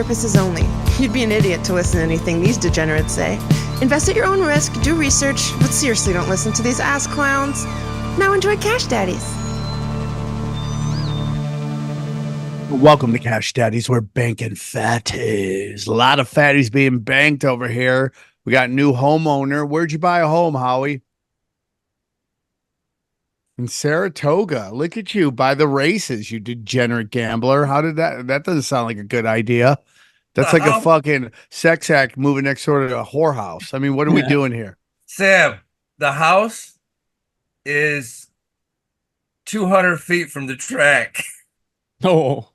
purposes only. You'd be an idiot to listen to anything these degenerates say. Invest at your own risk, do research, but seriously don't listen to these ass clowns. Now enjoy Cash Daddies. Welcome to Cash Daddies. We're banking fatties. A lot of fatties being banked over here. We got new homeowner. Where'd you buy a home, Howie? In Saratoga. Look at you by the races, you degenerate gambler. How did that doesn't sound like a good idea. That's like a fucking sex act moving next door to a whorehouse. I mean, what are we doing here? Sam, the house is 200 feet from the track. Oh,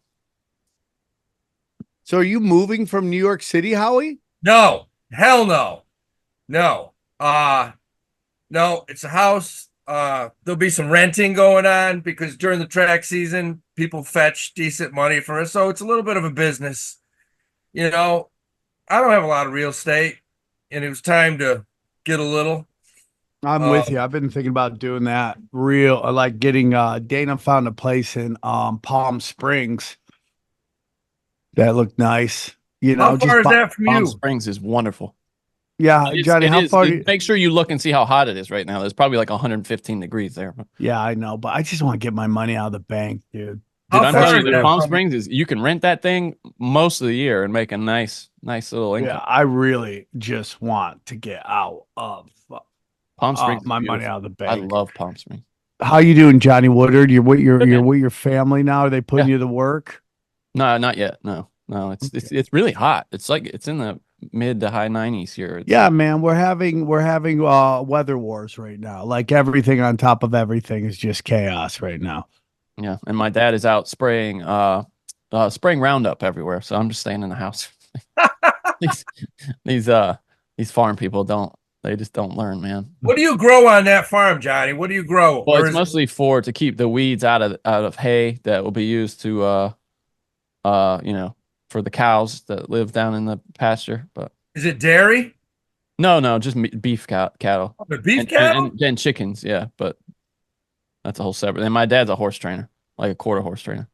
So are you moving from New York City, Howie? No, hell no. No. No, it's a house. There'll be some renting going on because during the track season, people fetch decent money for us. So it's a little bit of a business. You know, I don't have a lot of real estate, and it was time to get a little. I'm with you. I've been thinking about doing that. I like getting Dana found a place in Palm Springs that looked nice. You know, How far is that from Palm you? Springs is wonderful. Yeah, Johnny, how far? Make sure you look and see how hot it is right now. There's probably like 115 degrees there. Yeah, I know, but I just want to get my money out of the bank, dude. Dude, How I'm far telling is you, that Palm from Springs is you can rent that thing most of the year and make a nice little income. Yeah, I really just want to get out of Palm Springs, is my money beautiful. out of the I bank. love Palm Springs. How you doing, Johnny Woodard? You're with Good, man. your family now. Are they putting you to work? No, not yet. No, it's really hot. It's like it's in the mid to high 90s here. Yeah, man, we're having weather wars right now. Like everything on top of everything is just chaos right now. Yeah, and my dad is out spraying Roundup everywhere, so I'm just staying in the house. these farm people just don't learn, man. What do you grow on that farm, Johnny? What do you grow? Well, it's mostly to keep the weeds out of hay that will be used to for the cows that live down in the pasture. But Is it dairy? no, just beef cattle. The beef cattle? And then chickens, yeah, but that's a whole separate. And my dad's a horse trainer, like a quarter horse trainer.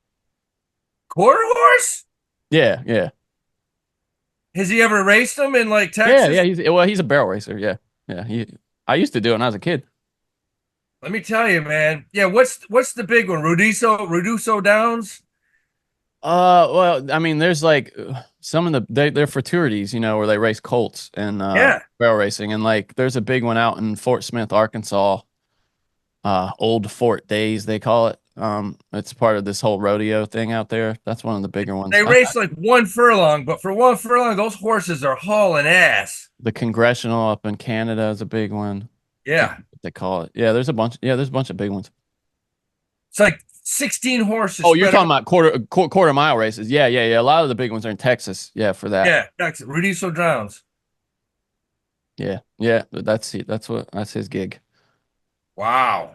Quarter horse? Yeah. Has he ever raced them in like Texas? Yeah. He's a barrel racer. Yeah. I used to do it when I was a kid. Let me tell you, man. Yeah, what's the big one? Ruduso Downs? Well, I mean, there's like some of they're fraternities, where they race colts and barrel racing, and like there's a big one out in Fort Smith, Arkansas. Old Fort Days, they call it. It's part of this whole rodeo thing out there. That's one of the bigger ones. They race like 1 furlong, but for 1 furlong, those horses are hauling ass. The Congressional up in Canada is a big one. Yeah. What they call it. Yeah, there's a bunch of big ones. It's like 16 horses. Oh, you're talking about quarter mile races. Yeah. A lot of the big ones are in Texas. Yeah, for that. Yeah, Texas. Ruduso Downs. Yeah. That's his gig. Wow.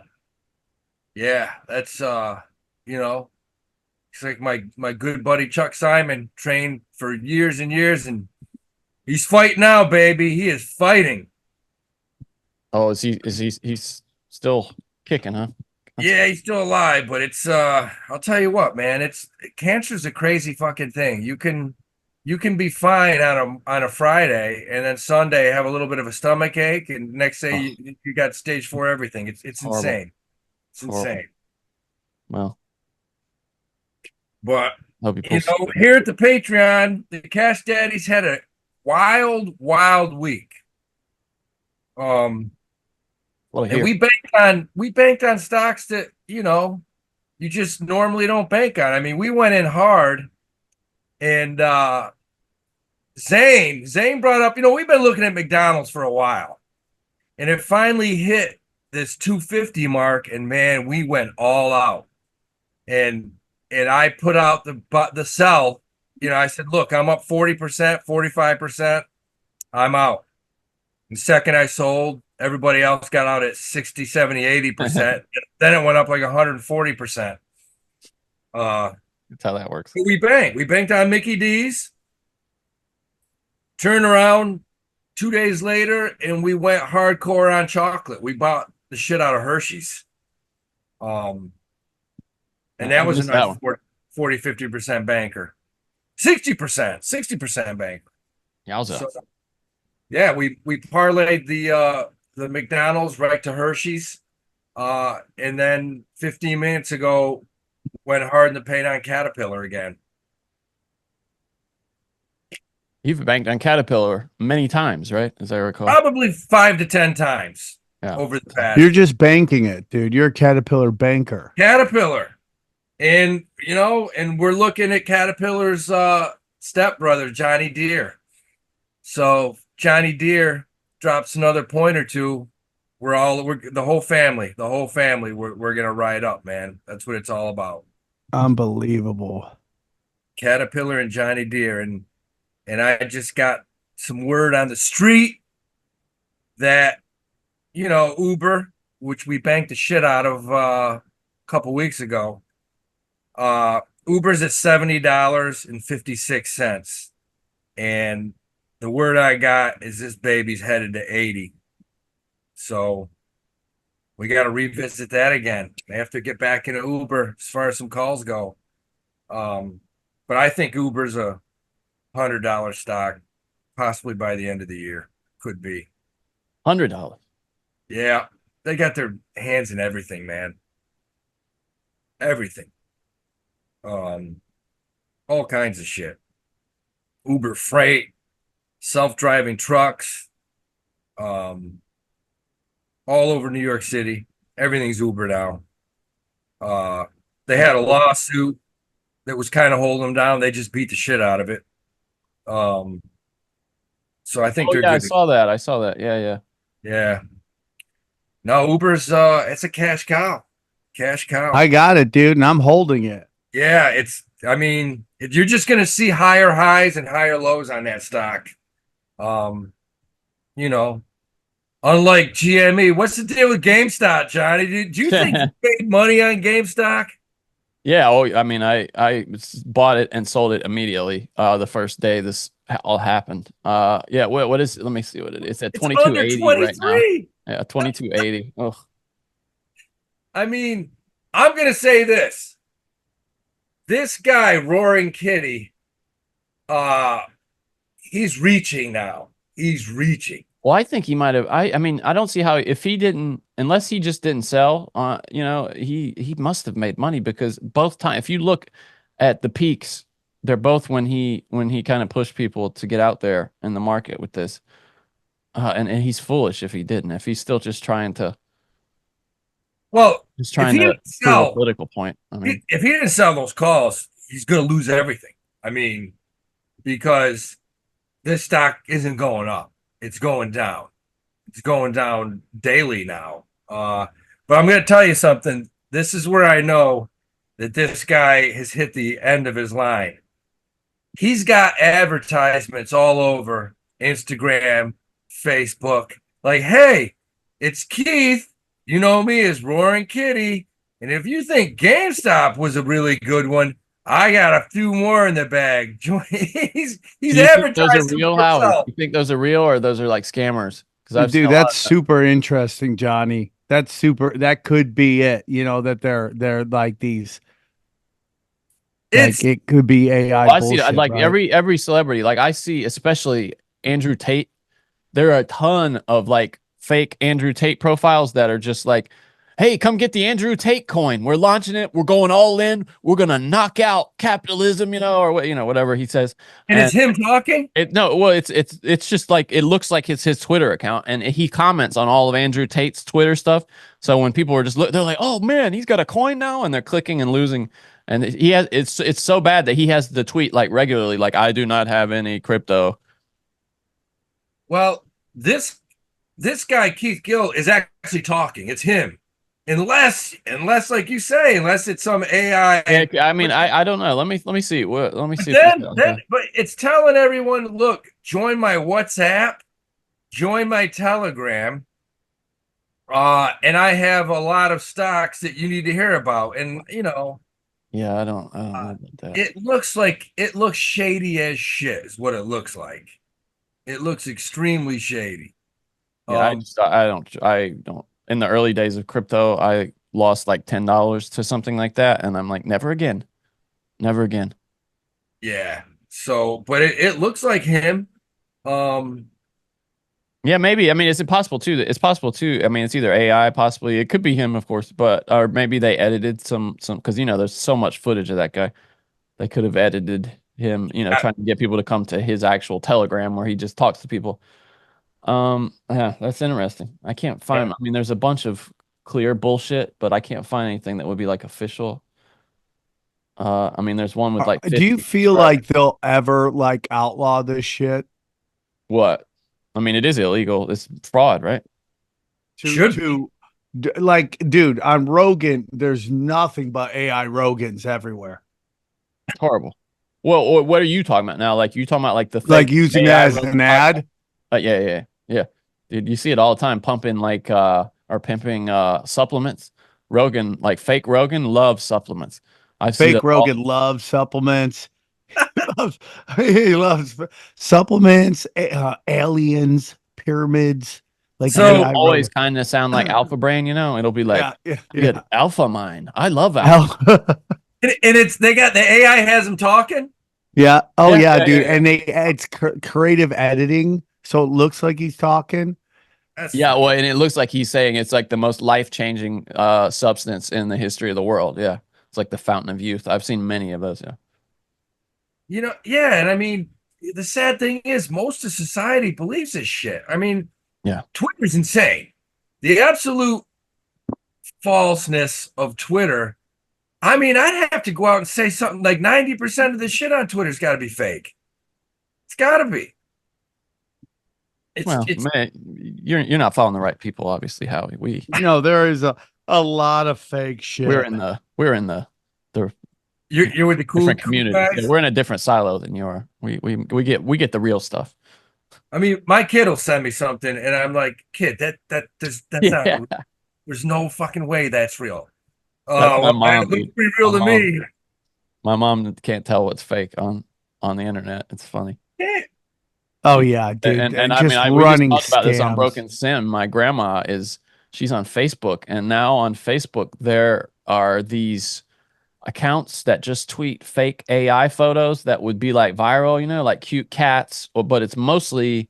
Yeah, that's it's like my good buddy Chuck Simon trained for years and years, and he's fighting now, baby. He is fighting. Oh, he's still kicking, huh? Yeah, he's still alive, but it's I'll tell you what, man, cancer's a crazy fucking thing. You can be fine on a Friday and then Sunday have a little bit of a stomach ache, and next day you got stage 4 everything. It's insane. It's insane. Well, but here at the Patreon, the Cash Daddies had a wild week. And we banked on stocks that you just normally don't bank on. I mean, we went in hard, and Zane brought up, we've been looking at McDonald's for a while, and it finally hit this 250 mark, and man, we went all out, and I put out the sell. I said, look, I'm up 40%, 45%, I'm out. The second I sold, everybody else got out at 60, 70, 80%. Then it went up like 140%. That's how that works. We banked on Mickey D's, turned around 2 days later, and we went hardcore on chocolate. We bought the shit out of Hershey's. And that was a nice 40, 50% banker. 60% bank. Yowza. So, yeah, we parlayed the McDonald's right to Hershey's. And then 15 minutes ago went hard in the paint on Caterpillar again. You've banked on Caterpillar many times, right? As I recall. Probably 5 to 10 times over the past. You're just banking it, dude. You're a Caterpillar banker. Caterpillar. And, and we're looking at Caterpillar's stepbrother, Johnny Deere. So Johnny Deere drops another point or two. We're the whole family, we're going to ride up, man. That's what it's all about. Unbelievable. Caterpillar and Johnny Deere. And I just got some word on the street that, Uber, which we banked the shit out of a couple weeks ago, Uber's at $70.56. And the word I got is this baby's headed to 80. So we got to revisit that again. I have to get back into Uber as far as some calls go. But I think Uber's a $100 stock, possibly by the end of the year. Could be $100. Yeah, they got their hands in everything, man. Everything. All kinds of shit. Uber Freight, self-driving trucks, all over New York City. Everything's Uber now. They had a lawsuit that was kind of holding them down. They just beat the shit out of it. So I think they're good. I saw that. Yeah. Yeah. No, Uber's it's a cash cow. Cash cow. I got it, dude, and I'm holding it. Yeah, you're just gonna see higher highs and higher lows on that stock. Unlike GME. What's the deal with GameStop, Johnny? Did you think you made money on GameStop? Yeah. Oh, I mean, I bought it and sold it immediately. The first day this all happened. Yeah. What is? Let me see what it is. It's at 2280 right now. Yeah, 2280. Oh. I mean, I'm gonna say this. This guy, Roaring Kitty, he's reaching now. He's reaching. Well, I think he might have. I mean, I don't see how if he didn't, unless he just didn't sell. He must have made money because both times, if you look at the peaks, they're both when he kind of pushed people to get out there in the market with this. And he's foolish if he didn't. If he's still just trying to. Well, just trying to prove a political point. I mean, if he didn't sell those calls, he's going to lose everything. I mean, because this stock isn't going up. It's going down. It's going down daily now. But I'm going to tell you something. This is where I know that this guy has hit the end of his line. He's got advertisements all over Instagram, Facebook. Like, hey, it's Keith. You know me as Roaring Kitty. And if you think GameStop was a really good one, I got a few more in the bag. He's advertising. Those are real, Howie? You think those are real or those are like scammers? Dude, that's super interesting, Johnny. That's super. That could be it. That they're like these. It could be AI. I see like right? every celebrity. Like I see, especially Andrew Tate. There are a ton of like fake Andrew Tate profiles that are just like, hey, come get the Andrew Tate coin. We're launching it. We're going all in. We're going to knock out capitalism, or whatever he says. And it's him talking? It's just like, it looks like it's his Twitter account and he comments on all of Andrew Tate's Twitter stuff. So when people are just they're like, oh man, he's got a coin now, and they're clicking and losing. And he has, it's so bad that he has the tweet like regularly, like, I do not have any crypto. Well, this guy, Keith Gill, is actually talking. It's him. Unless, like you say, unless it's some AI. I mean, I don't know. Let me see. Let me see. But it's telling everyone, look, join my WhatsApp, join my Telegram, and I have a lot of stocks that you need to hear about. And yeah, I don't know about that. It looks shady as shit. Is what it looks like. It looks extremely shady. Yeah, I don't. In the early days of crypto, I lost like $10 to something like that, and I'm like, never again. Yeah. So, but it looks like him. Yeah, maybe. I mean, it's impossible too. It's possible too. I mean, it's either AI, possibly. It could be him, of course, but or maybe they edited some because there's so much footage of that guy. They could have edited him, trying to get people to come to his actual Telegram where he just talks to people. Yeah, that's interesting. I can't find. I mean, there's a bunch of clear bullshit, but I can't find anything that would be like official. I mean, there's one with like. Do you feel like they'll ever like outlaw this shit? What? I mean, it is illegal. It's fraud, right? Like, dude, on Rogan, there's nothing but AI Rogans everywhere. It's horrible. Well, what are you talking about now? Like, you talking about like the like using AI that as an ad? Yeah. Dude, you see it all the time. Pumping like or pimping supplements. Rogan, like fake Rogan, loves supplements. Fake Rogan loves supplements. He loves supplements, aliens, pyramids. Like, so it'll always kind of sound like Alpha Brain, It'll be like, Alpha Mind. I love Alpha. And they got the AI has them talking. Yeah. Oh yeah, dude. And it's creative editing, so it looks like he's talking. Well, and it looks like he's saying it's like the most life-changing substance in the history of the world. Yeah, it's like the fountain of youth. I've seen many of those. And I mean, the sad thing is most of society believes this shit. I mean, Twitter's insane. The absolute falseness of Twitter. I mean, I'd have to go out and say something like 90% of the shit on Twitter's got to be fake. It's got to be. Man, you're not following the right people, obviously, Howie. There is a lot of fake shit. We're in the you're with the cool different community. Yeah, we're in a different silo than you are. We get the real stuff. I mean, my kid will send me something, and I'm like, kid, that's not. There's no fucking way that's real. My mom, it looks pretty real to me. My mom can't tell what's fake on the internet. It's funny. Oh yeah, dude. And I mean, we just talked about this on Broken Sim. My grandma she's on Facebook, and now on Facebook there are these accounts that just tweet fake AI photos that would be like viral, like cute cats, but it's mostly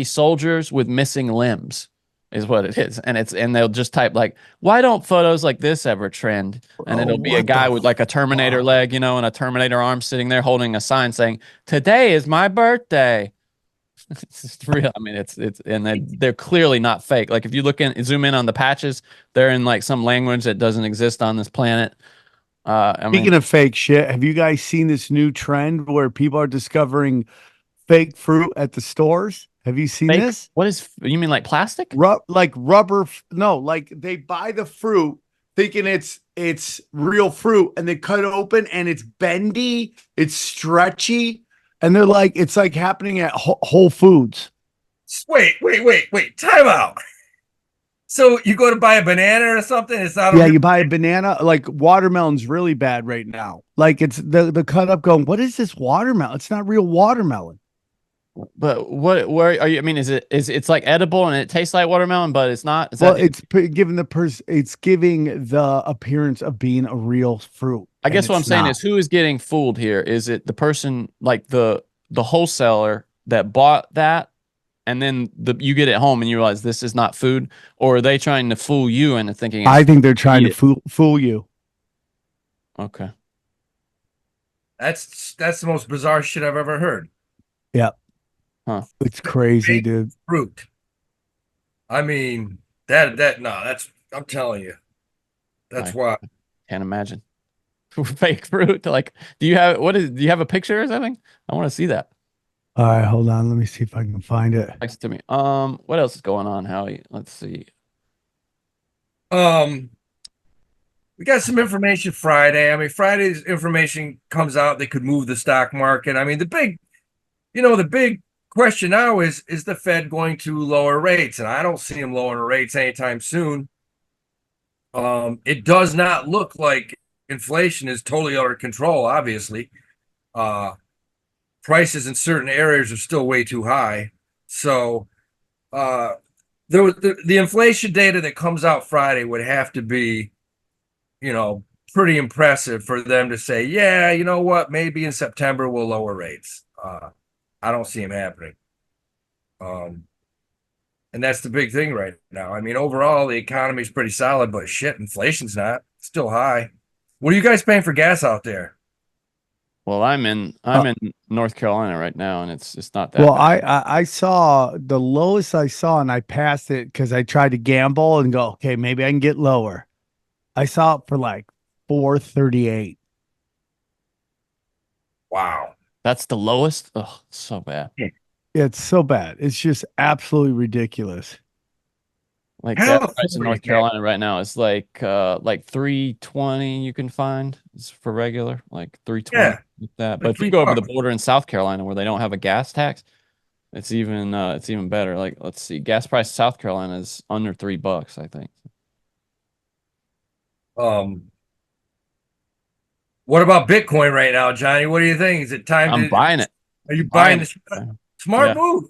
soldiers with missing limbs is what it is. And they'll just type like, why don't photos like this ever trend? And it'll be a guy with like a Terminator leg, and a Terminator arm sitting there holding a sign saying, "Today is my birthday." It's just real. I mean, and they're clearly not fake. Like if you zoom in on the patches, they're in like some language that doesn't exist on this planet. Speaking of fake shit, have you guys seen this new trend where people are discovering fake fruit at the stores? Have you seen this? What you mean, like plastic? Like rubber? No, like they buy the fruit thinking it's real fruit, and they cut it open and it's bendy, it's stretchy, and they're like, it's like happening at Whole Foods. Wait! Time out. So you go to buy a banana or something? It's not. You buy a banana. Like watermelon's really bad right now. Like it's the cut up going, what is this watermelon? It's not real watermelon. But where are you? I mean, it's like edible and it tastes like watermelon, but it's not. It's giving the appearance of being a real fruit. I guess what I'm saying is, who is getting fooled here? Is it the person, like the wholesaler that bought that, and then you get it home and you realize this is not food, or are they trying to fool you into thinking? I think they're trying to fool you. Okay, that's the most bizarre shit I've ever heard. Yeah. Huh. It's crazy, dude. Fruit. I mean, that's I'm telling you. That's why. Can't imagine. Fake fruit. Like, do you have a picture or something? I want to see that. All right, hold on. Let me see if I can find it. Text to me. What else is going on, Howie? Let's see. We got some information Friday. I mean, Friday's information comes out that could move the stock market. I mean, the big question now is the Fed going to lower rates? And I don't see them lowering rates anytime soon. It does not look like inflation is totally under control, obviously. Prices in certain areas are still way too high. So the inflation data that comes out Friday would have to be, pretty impressive for them to say, yeah, you know what? Maybe in September we'll lower rates. I don't see them happening. And that's the big thing right now. I mean, overall, the economy is pretty solid, but shit, inflation's not. It's still high. What are you guys paying for gas out there? Well, I'm in North Carolina right now, and it's not that Well, bad. I saw the lowest I saw, and I passed it because I tried to gamble and go, okay, maybe I can get lower. I saw it for like 438. Wow. That's the lowest. Oh, so bad. It's so bad. It's just absolutely ridiculous. Like gas price in North Carolina right now is like 320 you can find. It's for regular, like 320 like that. But if you go over the border in South Carolina where they don't have a gas tax, it's even better. Like, let's see, gas price in South Carolina is under $3, I think. What about Bitcoin right now, Johnny? What do you think? Is it time I'm buying it. Are you buying it? Smart move.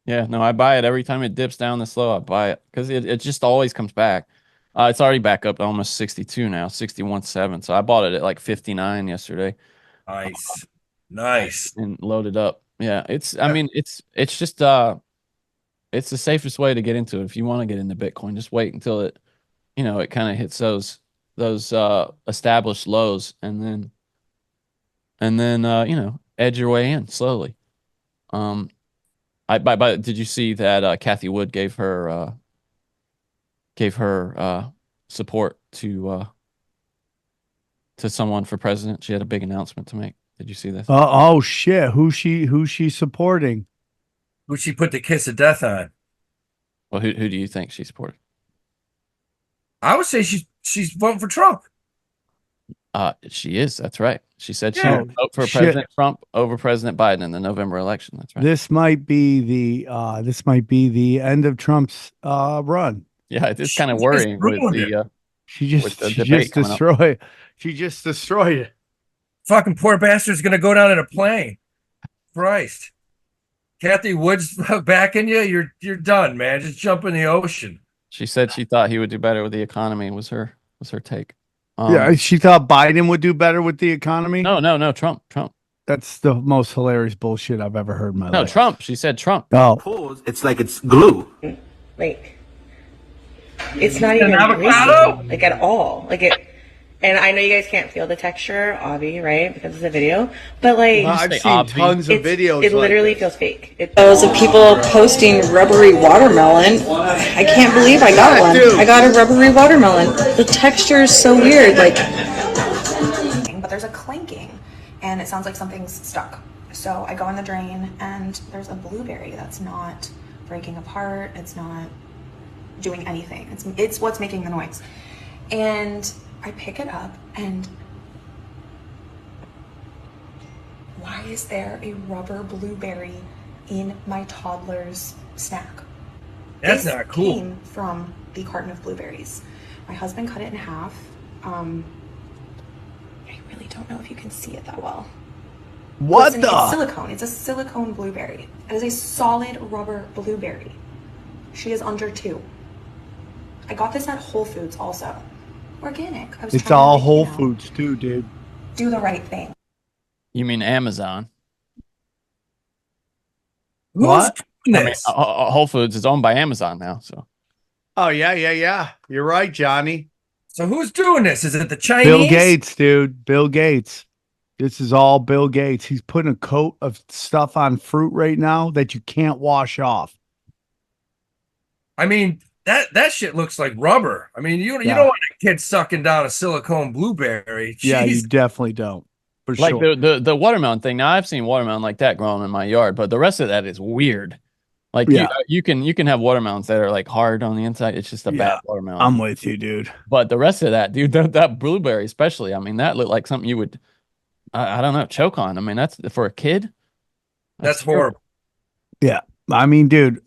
Yeah, no, I buy it every time it dips down this low. I buy it because it just always comes back. It's already back up to almost 62 now, 61.7. So I bought it at like 59 yesterday. Nice. And loaded up. Yeah, I mean, it's just it's the safest way to get into it. If you want to get into Bitcoin, just wait until it kind of hits those established lows, and then edge your way in slowly. Did you see that Kathy Wood gave her support to someone for president? She had a big announcement to make. Did you see this? Oh shit! Who's she supporting? Who she put the kiss of death on? Well, who do you think she supported? I would say she's voting for Trump. She is. That's right. She said she would vote for President Trump over President Biden in the November election. That's right. This might be the end of Trump's run. Yeah, it's kind of worrying with the she just destroyed it. Fucking poor bastard's gonna go down in a plane. Christ. Kathy Wood's backing you. You're done, man. Just jump in the ocean. She said she thought he would do better with the economy. Was her take? Yeah, she thought Biden would do better with the economy. No, Trump. That's the most hilarious bullshit I've ever heard in my life. No, Trump. She said Trump. Oh, it's like it's glue. Like, it's not even avocado, like at all. Like it. And I know you guys can't feel the texture, Avi, right? Because it's a video. But like, I've seen tons of videos. It literally feels fake. Those of people posting rubbery watermelon. I can't believe I got one. I got a rubbery watermelon. The texture is so weird. Like, but there's a clanking, and it sounds like something's stuck. So I go in the drain, and there's a blueberry that's not breaking apart. It's not doing anything. It's what's making the noise. And I pick it up, and why is there a rubber blueberry in my toddler's snack? That's not cool. Came from the carton of blueberries. My husband cut it in half. I really don't know if you can see it that well. What? Listen, it's silicone. It's a silicone blueberry. It is a solid rubber blueberry. She is under 2. I got this at Whole Foods also. Organic. It's all Whole Foods too, dude. Do the right thing. You mean Amazon? What? Whole Foods is owned by Amazon now. So. Oh yeah. You're right, Johnny. So who's doing this? Is it the Chinese? Bill Gates, dude. Bill Gates. This is all Bill Gates. He's putting a coat of stuff on fruit right now that you can't wash off. I mean, that shit looks like rubber. I mean, you don't want a kid sucking down a silicone blueberry. Jeez. Yeah, you definitely don't. For like sure. the watermelon thing. Now I've seen watermelon like that growing in my yard, but the rest of that is weird. Like you can have watermelons that are like hard on the inside. It's just a bad watermelon. I'm with you, dude. But the rest of that, dude, that blueberry especially. I mean, that looked like something you would, I don't know, choke on. I mean, that's for a kid. That's horrible. Yeah, I mean, dude.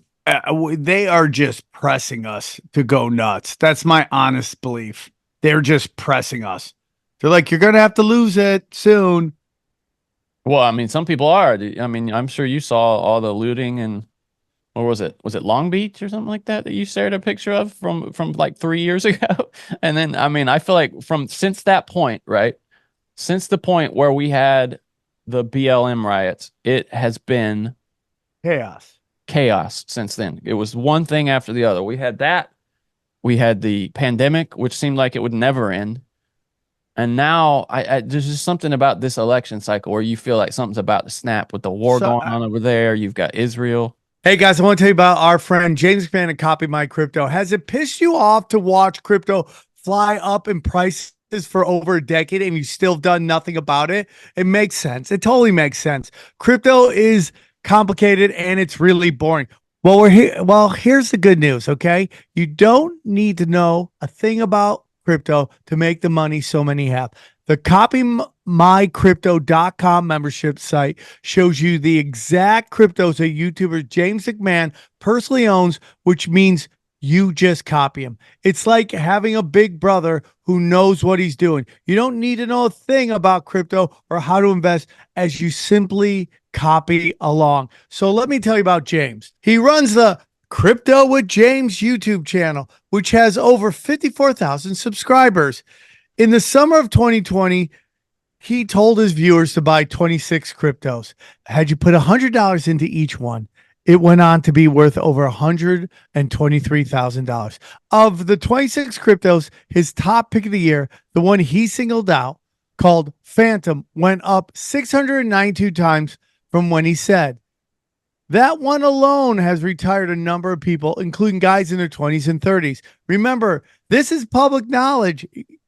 They are just pressing us to go nuts. That's my honest belief. They're just pressing us. They're like, you're going to have to lose it soon. Well, I mean, some people are. I mean, I'm sure you saw all the looting and or was it Long Beach or something like that you shared a picture of from like 3 years ago? And then I mean, I feel like since that point, right? Since the point where we had the BLM riots, it has been chaos since then. It was one thing after the other. We had that. We had the pandemic, which seemed like it would never end. And now there's just something about this election cycle where you feel like something's about to snap with the war going on over there. You've got Israel. Hey guys, I want to tell you about our friend James McMahon at Copy My Crypto. Has it pissed you off to watch crypto fly up in prices for over a decade and you still done nothing about it? It makes sense. It totally makes sense. Crypto is complicated and it's really boring. Well, we're here. Well, here's the good news. Okay. You don't need to know a thing about crypto to make the money so many have. The copymycrypto.com membership site shows you the exact cryptos that YouTuber James McMahon personally owns, which means you just copy him. It's like having a big brother who knows what he's doing. You don't need to know a thing about crypto or how to invest, as you simply copy along. So let me tell you about James. He runs the Crypto with James YouTube channel, which has over 54,000 subscribers. In the summer of 2020, he told his viewers to buy 26 cryptos. Had you put $100 into each one, it went on to be worth over $123,000. Of the 26 cryptos, his top pick of the year, the one he singled out, called Phantom, went up 692 times from when he said. That one alone has retired a number of people, including guys in their 20s and 30s. Remember, this is public knowledge.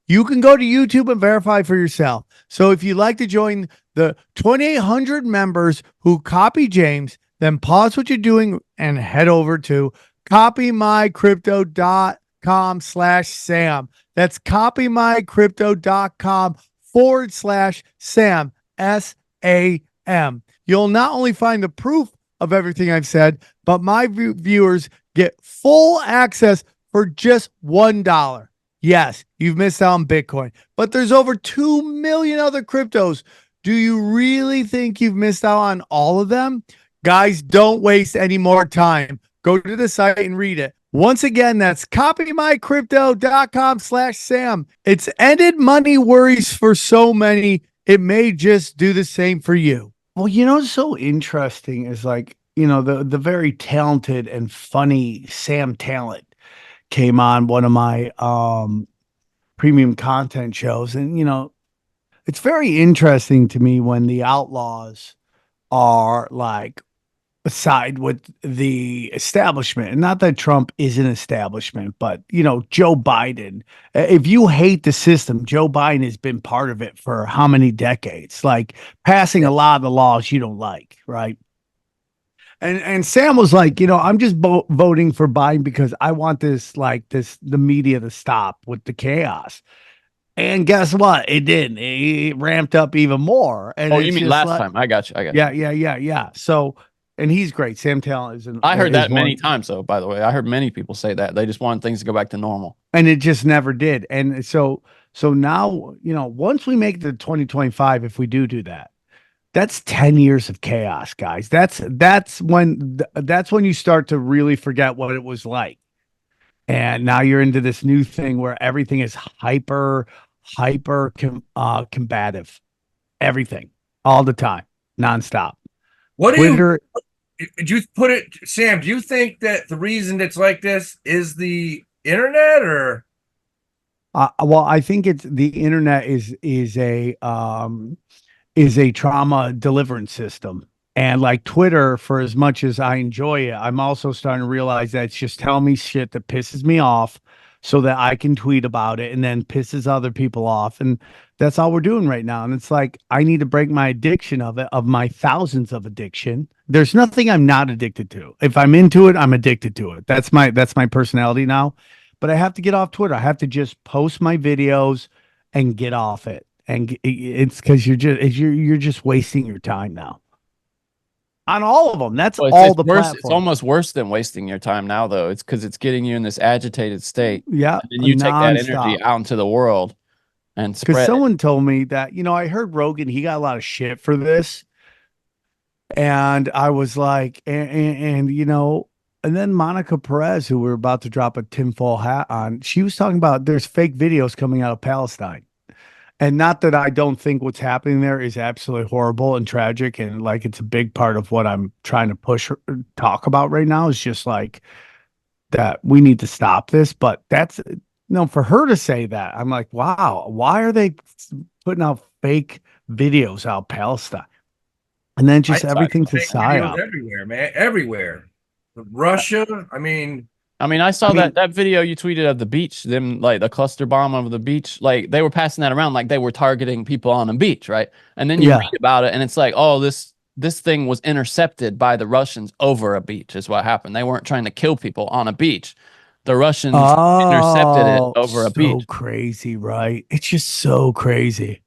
You can go to YouTube and verify for yourself. So if you'd like to join the 2,800 members who copy James, then pause what you're doing and head over to copymycrypto.com/Sam. That's copymycrypto.com/Sam, SAM. You'll not only find the proof of everything I've said, but my viewers get full access for just $1. Yes, you've missed out on Bitcoin, but there's over 2 million other cryptos. Do you really think you've missed out on all of them? Guys, don't waste any more time. Go to the site and read it. Once again, that's copymycrypto.com/Sam. It's ended money worries for so many. It may just do the same for you. Well, you know, what's so interesting is like, you know, the very talented and funny Sam Talent came on one of my premium content shows. And, you know, it's very interesting to me when the outlaws are like side with the establishment. And not that Trump is an establishment, but, you know, Joe Biden, if you hate the system, Joe Biden has been part of it for how many decades, like passing a lot of the laws you don't like, right? And Sam was like, you know, I'm just voting for Biden because I want the media to stop with the chaos. And guess what? It didn't. It ramped up even more. And you mean last time? I got you. Yeah. So, and he's great. Sam Talent is. I heard that many times, though. By the way, I heard many people say that they just want things to go back to normal, and it just never did. And so now, you know, once we make the 2025, if we do that, that's 10 years of chaos, guys. That's when you start to really forget what it was like. And now you're into this new thing where everything is hyper combative, everything all the time, nonstop. What do you put it, Sam? Do you think that the reason it's like this is the internet, or? Well, I think it's the internet is a trauma deliverance system. And like Twitter, for as much as I enjoy it, I'm also starting to realize that it's just telling me shit that pisses me off so that I can tweet about it and then pisses other people off. And that's all we're doing right now. And it's like, I need to break my addiction of my thousands of addiction. There's nothing I'm not addicted to. If I'm into it, I'm addicted to it. That's my personality now. But I have to get off Twitter. I have to just post my videos and get off it. And it's because you're just wasting your time now. On all of them. That's all the platforms. It's almost worse than wasting your time now, though. It's because it's getting you in this agitated state. Yeah. And you take that energy out into the world and spread it. Because someone told me that, you know, I heard Rogan, he got a lot of shit for this. And I was like, and you know, And then Monica Perez, who we're about to drop a tinfoil hat on, she was talking about there's fake videos coming out of Palestine. And not that I don't think what's happening there is absolutely horrible and tragic. And like it's a big part of what I'm trying to talk about right now is just like that we need to stop this. But that's, for her to say that, I'm like, wow, why are they putting out fake videos out of Palestine? And then just everything's a psyop. Everywhere, man. Everywhere. Russia, I mean, I saw that video you tweeted of the beach, them like the cluster bomb over the beach, like they were passing that around like they were targeting people on a beach, right? And then you read about it and it's like, oh, this thing was intercepted by the Russians over a beach is what happened. They weren't trying to kill people on a beach. The Russians intercepted it over a beach. So crazy, right? It's just so crazy.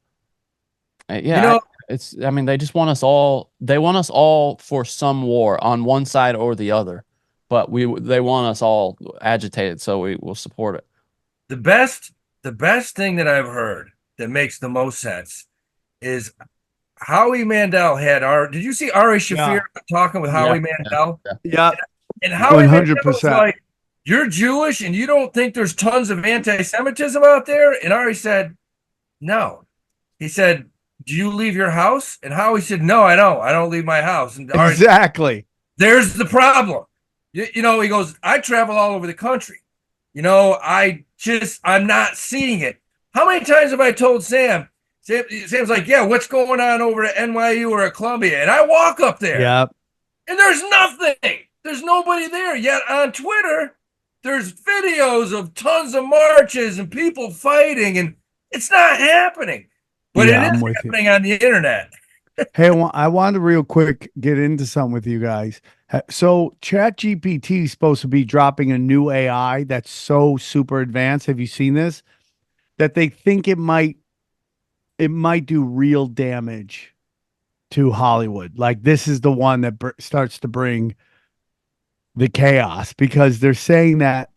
Yeah, they just want us all. They want us all for some war on one side or the other, but they want us all agitated, so we will support it. The best thing that I've heard that makes the most sense is Howie Mandel had did you see Ari Shafir talking with Howie Mandel? Yeah. And Howie 100%. Mandel was like, you're Jewish and you don't think there's tons of anti-Semitism out there? And Ari said, no. He said, do you leave your house? And Howie said, no, I don't. I don't leave my house. And Ari exactly. There's the problem. He goes, I travel all over the country. I'm not seeing it. How many times have I told Sam? Sam's like, yeah, what's going on over at NYU or at Columbia? And I walk up there. Yep. And there's nothing. There's nobody there. Yet on Twitter, there's videos of tons of marches and people fighting, and it's not happening. But it is happening on the internet. Hey, I wanted to real quick get into something with you guys. So ChatGPT is supposed to be dropping a new AI that's so super advanced. Have you seen this? That they think it might do real damage to Hollywood. Like this is the one that starts to bring the chaos, because they're saying that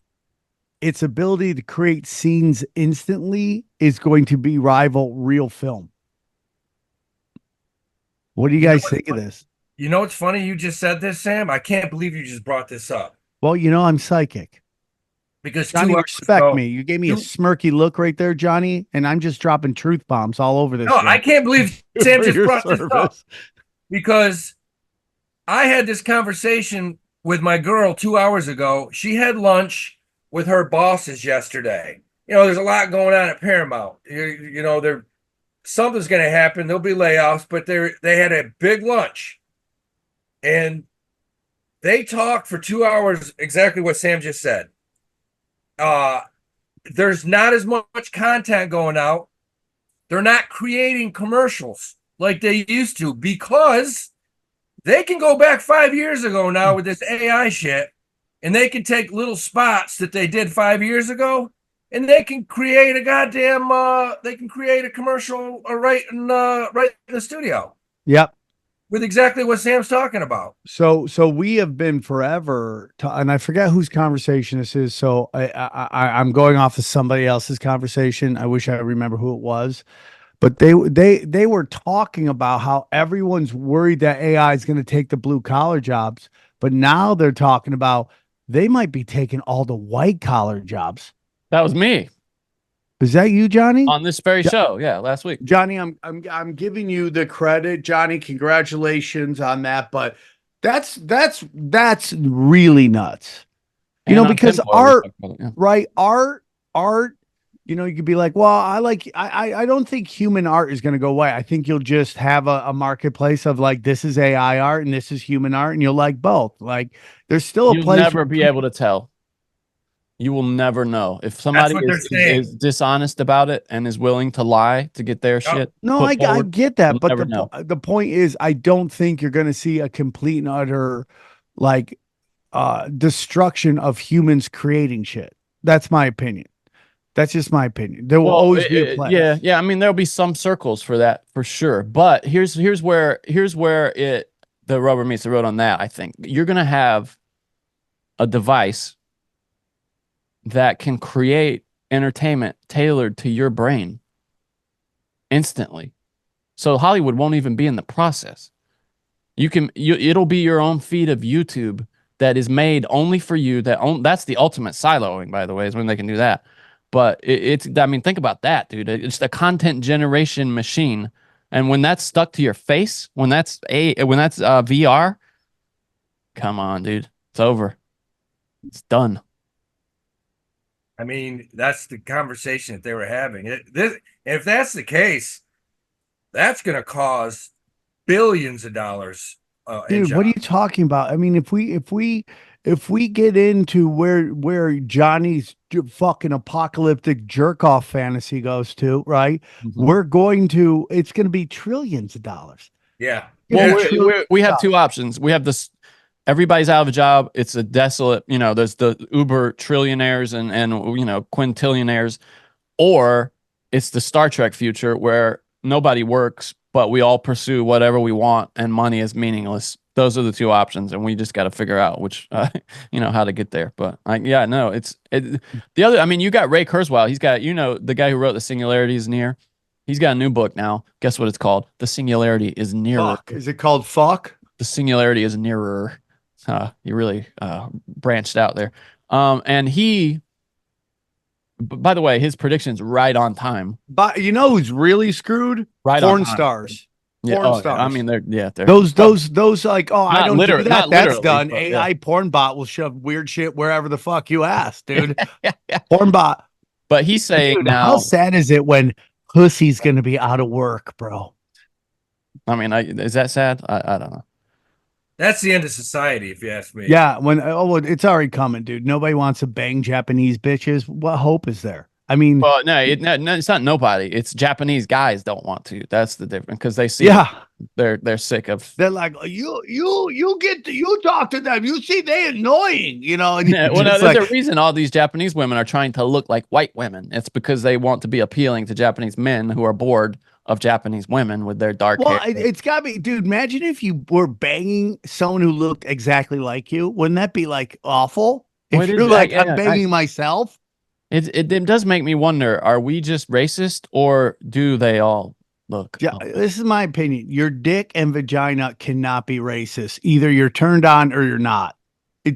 its ability to create scenes instantly is going to be rival real film. What do you guys think of this? You know what's funny? You just said this, Sam. I can't believe you just brought this up. Well, I'm psychic. Because Johnny, respect me. You gave me a smirky look right there, Johnny, and I'm just dropping truth bombs all over this. No, I can't believe Sam just brought this up. Because I had this conversation with my girl 2 hours ago. She had lunch with her bosses yesterday. There's a lot going on at Paramount. Something's going to happen. There'll be layoffs, but they had a big lunch. And they talked for 2 hours, exactly what Sam just said. There's not as much content going out. They're not creating commercials like they used to, because they can go back 5 years ago now with this AI shit, and they can take little spots that they did 5 years ago, and they can create a goddamn they can create a commercial right in the studio. Yep. With exactly what Sam's talking about. So we have been forever, and I forget whose conversation this is. So I'm going off of somebody else's conversation. I wish I remember who it was, but they were talking about how everyone's worried that AI is going to take the blue collar jobs, but now they're talking about they might be taking all the white collar jobs. That was me. Is that you, Johnny? On this very show, yeah, last week. Johnny, I'm giving you the credit, Johnny. Congratulations on that. But that's really nuts. Because art, right? Art. You could be like, well, I don't think human art is going to go away. I think you'll just have a marketplace of like, this is AI art and this is human art, and you'll like both. Like, there's still a place. You'll never be able to tell. You will never know if somebody is dishonest about it and is willing to lie to get their shit. No, I get that, but the point is, I don't think you're going to see a complete and utter destruction of humans creating shit. That's my opinion. That's just my opinion. There will always be a place. Yeah. I mean, there'll be some circles for that for sure. But here's where the rubber meets the road on that. I think you're going to have a device that can create entertainment tailored to your brain instantly. So Hollywood won't even be in the process. It'll be your own feed of YouTube that is made only for you. That's the ultimate siloing, by the way, is when they can do that. But I mean, think about that, dude. It's the content generation machine, and when that's stuck to your face, when that's VR, come on, dude, it's over. It's done. I mean, that's the conversation that they were having. If that's the case, that's going to cause billions of dollars. Dude, what are you talking about? I mean, if we get into where Johnny's fucking apocalyptic jerk off fantasy goes to, right? Mm-hmm. It's going to be trillions of dollars. Yeah. Well, we have two options. We have this. Everybody's out of a job. It's a desolate, there's the uber trillionaires and quintillionaires, or it's the Star Trek future where nobody works, but we all pursue whatever we want and money is meaningless. Those are the two options. And we just got to figure out which, how to get there. But the other, I mean, you got Ray Kurzweil. He's got, the guy who wrote The Singularity is Near. He's got a new book now. Guess what it's called? The Singularity is Nearer. Fuck. Is it called Fuck? The Singularity is Nearer. You really branched out there. And he, by the way, his prediction's right on time. But you know who's really screwed? Porn stars. Yeah, porn stars. I mean, they're those like, I don't do that. That's done. But, AI porn bot will shove weird shit wherever the fuck you ask, dude. Porn bot. But he's saying, dude, now, how sad is it when pussy's gonna be out of work, bro? I mean, is that sad? I don't know. That's the end of society, if you ask me. Yeah, it's already coming, dude. Nobody wants to bang Japanese bitches. What hope is there? I mean, well, no, it's not nobody. It's Japanese guys don't want to. That's the difference, because they see, they're sick of. They're like, you talk to them. You see, they annoying, And there's a reason all these Japanese women are trying to look like white women. It's because they want to be appealing to Japanese men who are bored of Japanese women with their dark hair. It's gotta be, dude. Imagine if you were banging someone who looked exactly like you. Wouldn't that be like awful? If you're like, I'm banging myself. It does make me wonder, are we just racist, or do they all look? Yeah, this is my opinion. Your dick and vagina cannot be racist. Either you're turned on or you're not.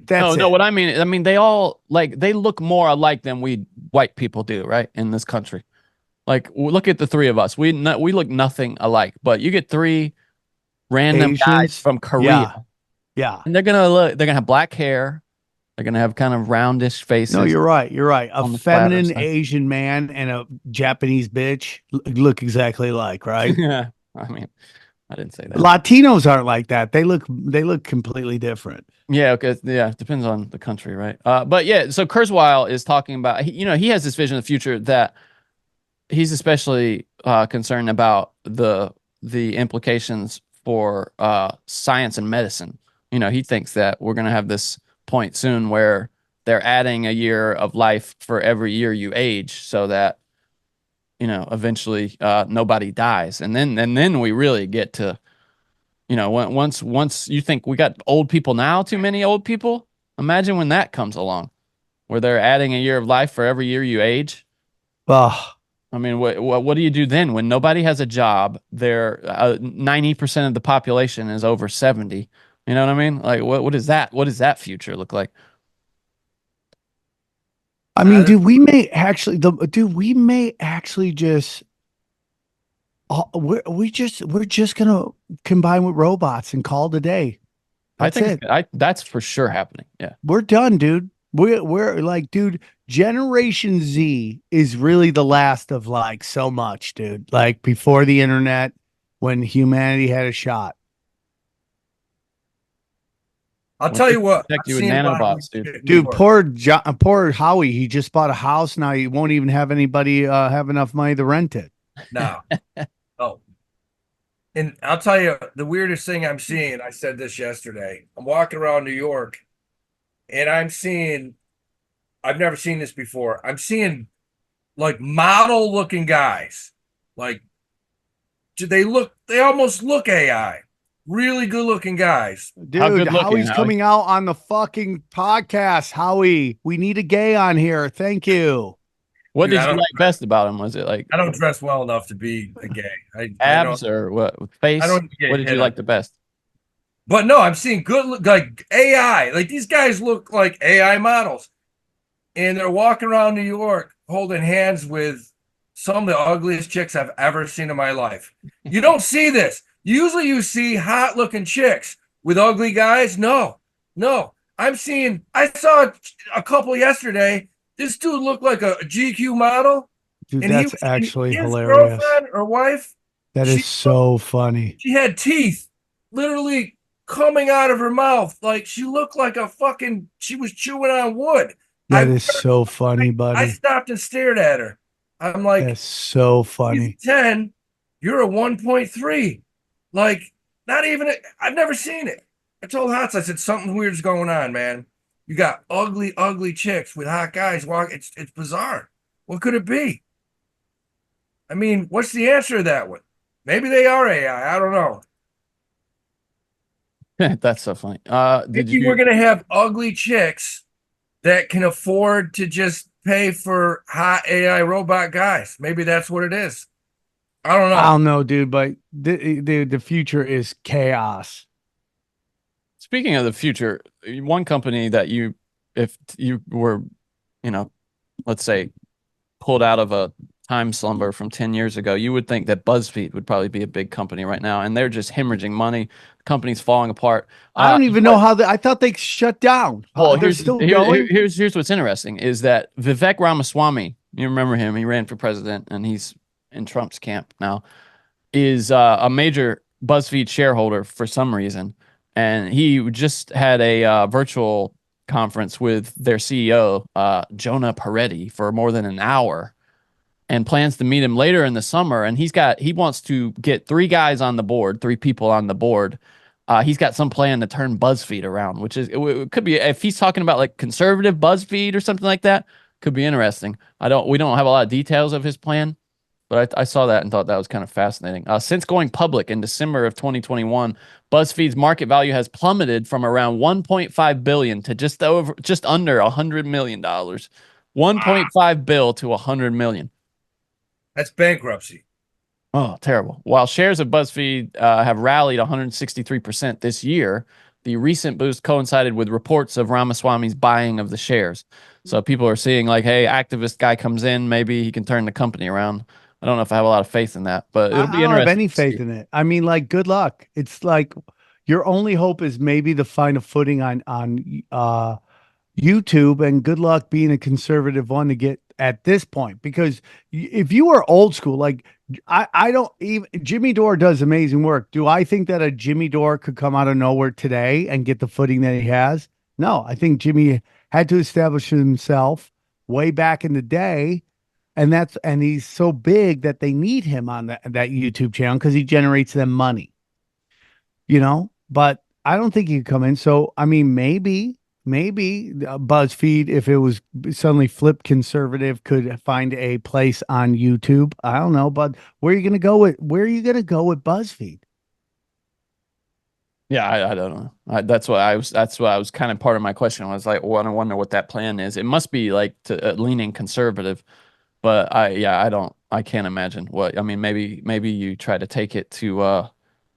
No, what I mean, they all they look more alike than we white people do, right? In this country. Like, look at the three of us. We look nothing alike, but you get three random guys from Korea. Yeah. And they're gonna have black hair. They're gonna have kind of roundish faces. No, you're right. You're right. A feminine Asian man and a Japanese bitch look exactly alike, right? Yeah. I mean, I didn't say that. Latinos aren't like that. They look completely different. Yeah. Okay. Yeah. Depends on the country, right? But yeah. So Kurzweil is talking about. He has this vision of the future that he's especially concerned about the implications for science and medicine. He thinks that we're gonna have this point soon where they're adding a year of life for every year you age, so that eventually nobody dies, and then we really get to once you think we got old people now, too many old people, imagine when that comes along where they're adding a year of life for every year you age. I mean, what do you do then when nobody has a job? 90% of the population is over 70. You know what I mean? Like, what is that? What does that future look like? I mean, dude, we may actually just we're just gonna combine with robots and call it a day. That's for sure happening. Yeah, we're done, dude. We're like, dude, Generation Z is really the last of like so much, dude. Like before the internet, when humanity had a shot. I'll tell you what. Protect you with nanobots, dude. Dude, poor Howie. He just bought a house. Now he won't even have anybody have enough money to rent it. No. Oh. And I'll tell you the weirdest thing I'm seeing. I said this yesterday. I'm walking around New York, and I'm seeing. I've never seen this before. I'm seeing like model-looking guys. Like they almost look AI. Really good-looking guys. Dude, Howie's coming out on the fucking podcast. Howie, we need a gay on here. Thank you. What did you like best about him? Was it like... I don't dress well enough to be a gay. Abs or what? Face? What did you like the best? But no, I'm seeing like AI. Like these guys look like AI models, and they're walking around New York holding hands with some of the ugliest chicks I've ever seen in my life. You don't see this. Usually, you see hot-looking chicks with ugly guys. No. I saw a couple yesterday. This dude looked like a GQ model. Dude, and that's actually his hilarious. Girlfriend or wife. That is so funny. She had teeth literally coming out of her mouth. Like she looked like she was chewing on wood. That is so funny, buddy. I stopped and stared at her. I'm like, that's so funny. 10, you're a 1.3. Like, not even, I've never seen it. I told Hots, I said, something weird's going on, man. You got ugly, ugly chicks with hot guys walking. It's bizarre. What could it be? I mean, what's the answer to that one? Maybe they are AI. I don't know. That's so funny. Maybe we're going to have ugly chicks that can afford to just pay for hot AI robot guys. Maybe that's what it is. I don't know. I don't know, dude, but the future is chaos. Speaking of the future, one company that if you were, let's say, pulled out of a time slumber from 10 years ago, you would think that BuzzFeed would probably be a big company right now, and they're just hemorrhaging money. The company's falling apart. I don't even know how I thought they shut down. Well, they're still going. Here's what's interesting is that Vivek Ramaswamy, you remember him? He ran for president, and he's in Trump's camp now. Is a major BuzzFeed shareholder for some reason, and he just had a virtual conference with their CEO, Jonah Peretti, for more than an hour, and plans to meet him later in the summer. And he wants to get 3 people on the board. He's got some plan to turn BuzzFeed around, which it could be, if he's talking about like conservative BuzzFeed or something like that, could be interesting. We don't have a lot of details of his plan, but I saw that and thought that was kind of fascinating. Since going public in December of 2021, BuzzFeed's market value has plummeted from around 1.5 billion to just under $100 million. 1.5 bill to 100 million. That's bankruptcy. Oh, terrible. While shares of BuzzFeed have rallied 163% this year, the recent boost coincided with reports of Ramaswamy's buying of the shares. So people are seeing like, hey, activist guy comes in, maybe he can turn the company around. I don't know if I have a lot of faith in that, but it'll be interesting. I don't have any faith in it. I mean, like, good luck. It's like your only hope is maybe to find a footing on YouTube, and good luck being a conservative one to get at this point. Because if you were old school, like I don't even, Jimmy Dore does amazing work. Do I think that a Jimmy Dore could come out of nowhere today and get the footing that he has? No, I think Jimmy had to establish himself way back in the day. And he's so big that they need him on that YouTube channel because he generates them money, but I don't think he could come in. So, I mean, maybe BuzzFeed, if it was suddenly flipped conservative, could find a place on YouTube. I don't know, but where are you going to go with BuzzFeed? Yeah, I don't know. That's what I was kind of part of my question. I was like, well, I wonder what that plan is. It must be like leaning conservative. But I can't imagine what. I mean, maybe you try to take it to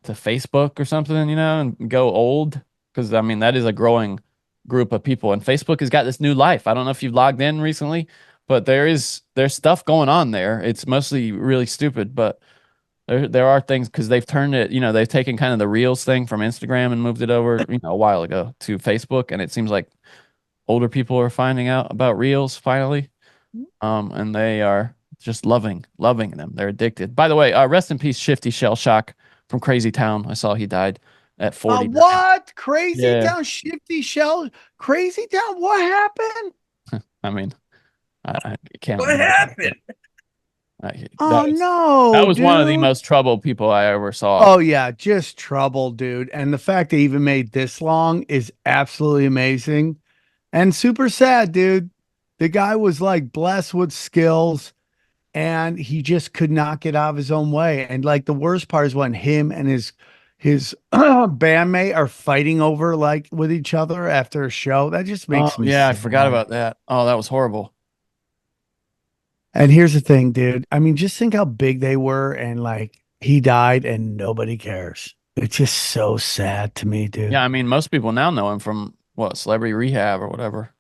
Facebook or something, and go old, because I mean that is a growing group of people, and Facebook has got this new life. I don't know if you've logged in recently, but there's stuff going on there. It's mostly really stupid, but there are things, because they've turned it. They've taken kind of the Reels thing from Instagram and moved it over a while ago to Facebook, and it seems like older people are finding out about Reels finally. And they are just loving them. They're addicted. By the way, rest in peace, Shifty Shell Shock from Crazy Town. I saw he died at 40. What? Crazy Town, Shifty Shell, Crazy Town. What happened? I mean, I can't. What happened? That was one of the most troubled people I ever saw. Oh yeah, just trouble, dude. And the fact they even made this long is absolutely amazing, and super sad, dude. The guy was like blessed with skills, and he just could not get out of his own way. And like the worst part is when him and his bandmate are fighting over like with each other after a show. That just makes me I forgot about that. Oh, that was horrible. And here's the thing, dude. I mean, just think how big they were, and like he died and nobody cares. It's just so sad to me, dude. Yeah, I mean, most people now know him from what, Celebrity Rehab or whatever.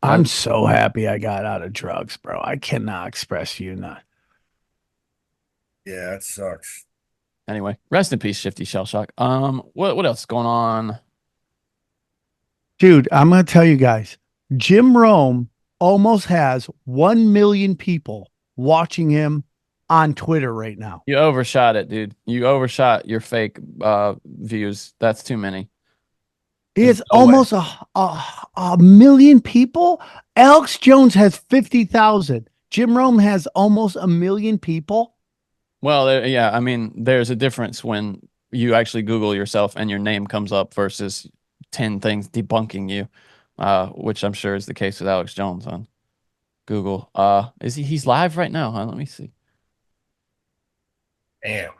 I'm so happy I got out of drugs, bro. I cannot express you not. Yeah, it sucks. Anyway, rest in peace, Shifty Shell Shock. What else is going on? Dude, I'm gonna tell you guys, Jim Rome almost has 1 million people watching him on Twitter right now. You overshot it, dude. You overshot your fake views. That's too many. It's no almost a million people. Alex Jones has 50,000. Jim Rome has almost 1 million people. Well, yeah, I mean, there's a difference when you actually Google yourself and your name comes up versus 10 things debunking you, which I'm sure is the case with Alex Jones on Google. He's live right now, huh? Let me see. Damn.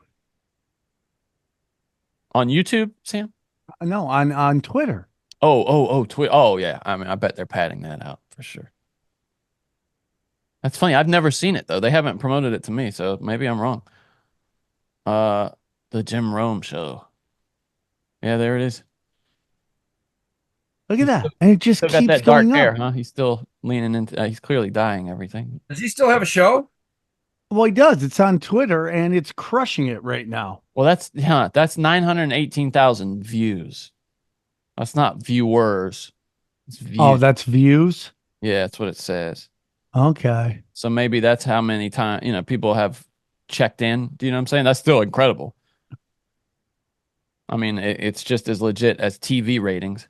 On YouTube, Sam? No, on Twitter. Twitter. Oh, yeah. I mean, I bet they're padding that out for sure. That's funny. I've never seen it though. They haven't promoted it to me, so maybe I'm wrong. The Jim Rome show. Yeah, there it is. Look at that. And it just Still keeps got that going dark hair, up. huh? He's still leaning into he's clearly dying everything. Does he still have a show? Well, he does. It's on Twitter and it's crushing it right now. Well, that's 918,000 views. That's not viewers. It's views. Oh, that's views? Yeah, that's what it says. Okay. So maybe that's how many times, people have checked in. Do you know what I'm saying? That's still incredible. I mean, it's just as legit as TV ratings.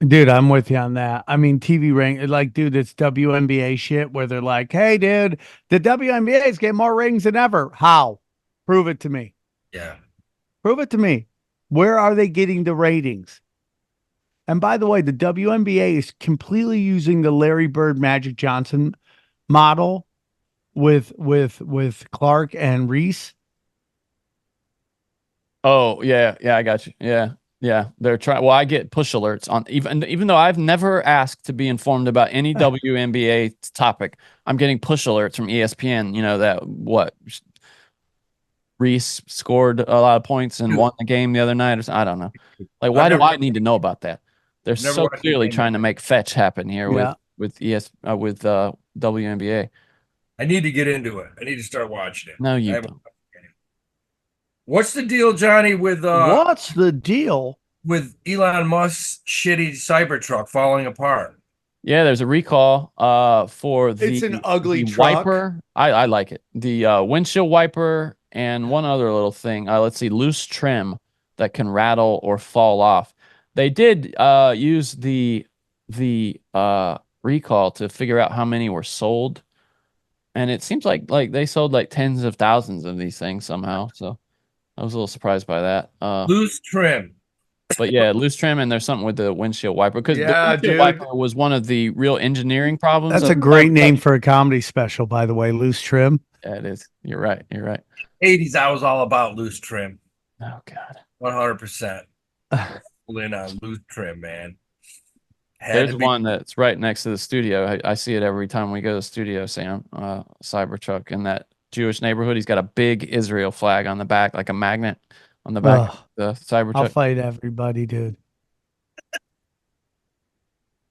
Dude, I'm with you on that. I mean, TV ring, like, dude, it's WNBA shit where they're like, hey, dude, the WNBA is getting more ratings than ever. How? Prove it to me. Yeah. Prove it to me. Where are they getting the ratings? And by the way, the WNBA is completely using the Larry Bird Magic Johnson model with Clark and Reese. Oh, yeah, I got you. Yeah. They're trying. Well, I get push alerts on even though I've never asked to be informed about any WNBA topic. I'm getting push alerts from ESPN, that Reese scored a lot of points and won the game the other night. I don't know. Like, why do I need to know about that? They're so clearly trying to make fetch happen here with WNBA. I need to get into it. I need to start watching it. No, you don't. What's the deal, Johnny, with what's the deal with Elon Musk's shitty Cybertruck falling apart? Yeah, there's a recall for it's an ugly truck. Wiper. I like it. The windshield wiper and one other little thing. Let's see, loose trim that can rattle or fall off. They did use the recall to figure out how many were sold, and it seems like they sold like tens of thousands of these things somehow. So I was a little surprised by that. Loose trim. But yeah, loose trim, and there's something with the windshield wiper because the windshield wiper was one of the real engineering problems. That's a great name for a comedy special, by the way. Loose trim. Yeah, it is. You're right. 80s, I was all about loose trim. Oh God. 100%. In on loose trim, man. There's one that's right next to the studio. I see it every time we go to the studio, Sam. Cybertruck in that Jewish neighborhood. He's got a big Israel flag on the back, like a magnet on the back of the Cybertruck. I'll fight everybody, dude.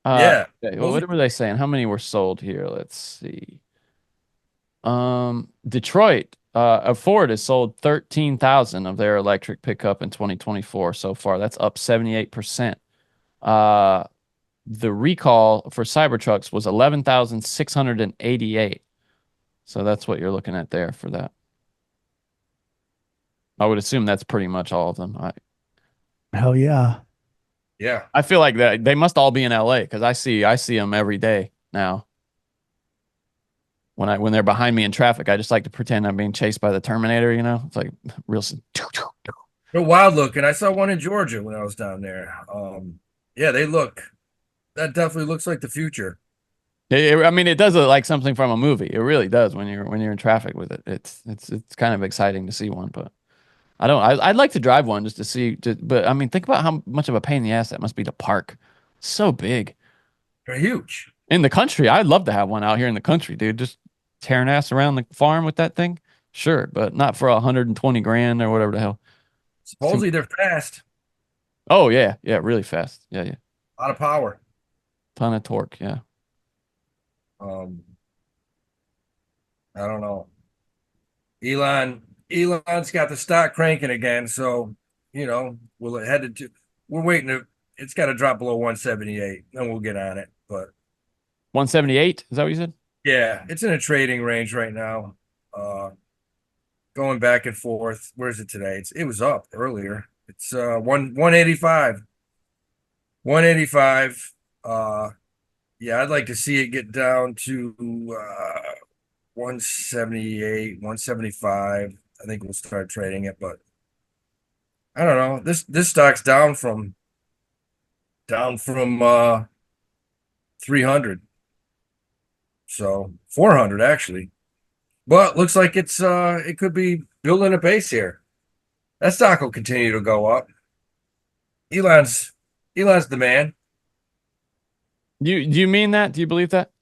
Yeah. Okay, well, what were they saying? How many were sold here? Let's see. Detroit, Ford has sold 13,000 of their electric pickup in 2024 so far. That's up 78%. The recall for Cybertrucks was 11,688. So that's what you're looking at there for that. I would assume that's pretty much all of them. Hell yeah. Yeah. I feel like that they must all be in LA because I see them every day now. When they're behind me in traffic, I just like to pretend I'm being chased by the Terminator, It's like real. They're wild looking. I saw one in Georgia when I was down there. Yeah, that definitely looks like the future. I mean, it does look like something from a movie. It really does when you're in traffic with it. It's kind of exciting to see one, but I'd like to drive one just to see. But I mean, think about how much of a pain in the ass that must be to park. So big. They're huge. In the country, I'd love to have one out here in the country, dude. Just tearing ass around the farm with that thing. Sure, but not for 120 grand or whatever the hell. Supposedly they're fast. Oh yeah, really fast. Yeah. A lot of power. Ton of torque. Yeah. I don't know. Elon's got the stock cranking again, so we're headed to. We're waiting to. It's got to drop below 178, then we'll get on it. But 178, is that what you said? yeah, it's in a trading range right now. Going back and forth. Where's it today? It was up earlier. It's 185. 185. Yeah, I'd like to see it get down to 178, 175. I think we'll start trading it, but I don't know. This stock's down from 300. So 400 actually. But looks like it could be building a base here. That stock will continue to go up. Elon's the man. Do you mean that? Do you believe that?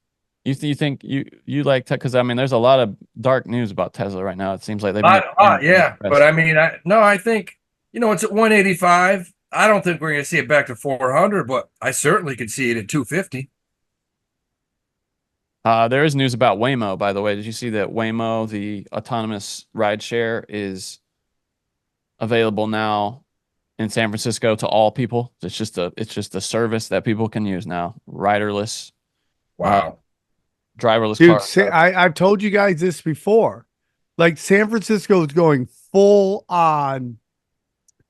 You think you like tech? Because I mean, there's a lot of dark news about Tesla right now. It seems like they've yeah, but I mean, I think it's at 185. I don't think we're going to see it back to 400, but I certainly could see it at 250. There is news about Waymo, by the way. Did you see that Waymo, the autonomous rideshare, is available now in San Francisco to all people? It's just a service that people can use now. Riderless. Wow. Driverless Dude, car. I've told you guys this before. Like San Francisco is going full on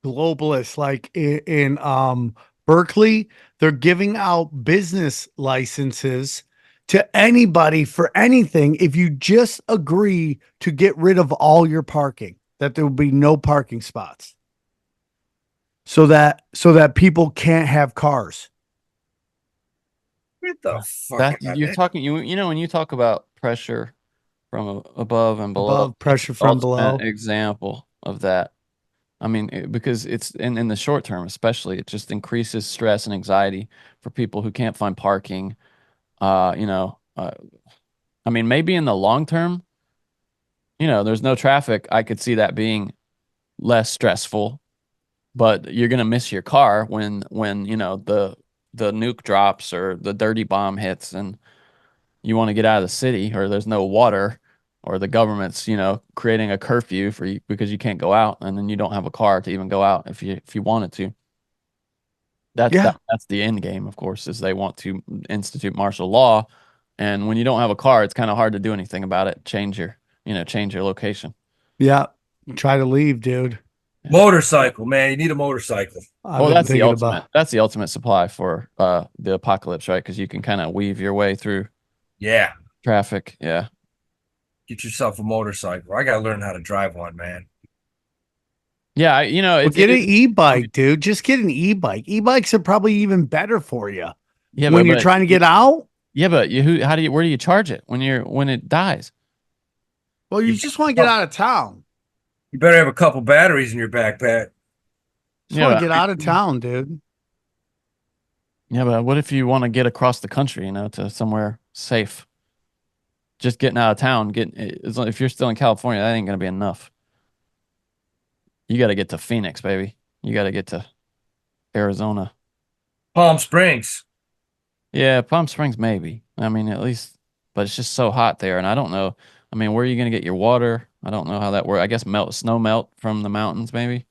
globalist. Like in Berkeley, they're giving out business licenses to anybody for anything if you just agree to get rid of all your parking, that there will be no parking spots. So that people can't have cars. Get the fuck You're talking when you talk about pressure from above and below, Above, pressure from below. Example of that. I mean, because it's in the short term, especially, it just increases stress and anxiety for people who can't find parking. I mean, maybe in the long term, there's no traffic. I could see that being less stressful, but you're gonna miss your car when the nuke drops or the dirty bomb hits and you want to get out of the city, or there's no water, or the government's creating a curfew for you because you can't go out, and then you don't have a car to even go out if you wanted to. That's the end game, of course, is they want to institute martial law, and when you don't have a car, it's kind of hard to do anything about it. Change your location. Yeah, try to leave, dude. Motorcycle, man. You need a motorcycle. Well, that's the ultimate. That's the ultimate supply for the apocalypse, right? Because you can kind of weave your way through. Yeah. Traffic. Yeah. Get yourself a motorcycle. I gotta learn how to drive one, man. Yeah, get an e-bike, dude. Just get an e-bike. E-bikes are probably even better for you. Yeah, when you're trying to get out. Yeah, but where do you charge it when it dies? Well, you just want to get out of town. You better have a couple batteries in your backpack. Just want to get out of town, dude. Yeah, but what if you want to get across the country, to somewhere safe? Just getting out of town, if you're still in California, that ain't gonna be enough. You got to get to Phoenix, baby. You got to get to Arizona. Palm Springs. Yeah, Palm Springs, maybe. I mean, at least, but it's just so hot there, and I don't know. I mean, where are you going to get your water? I don't know how that works. I guess snow melt from the mountains, maybe.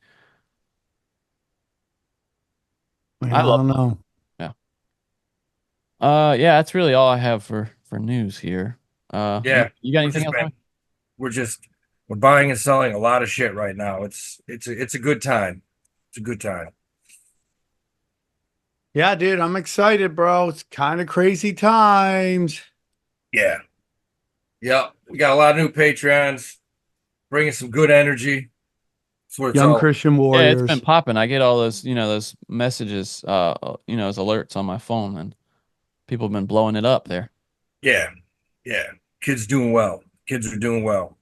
I don't know. Yeah. Yeah, that's really all I have for news here. Yeah. You got anything else? We're buying and selling a lot of shit right now. It's a good time. It's a good time. Yeah, dude, I'm excited, bro. It's kind of crazy times. Yeah. Yep. We got a lot of new Patreons bringing some good energy. Young Christian warriors. Yeah, it's been popping. I get all those, those messages, as alerts on my phone, and people have been blowing it up there. Yeah. Yeah. Kids doing well. Kids are doing well.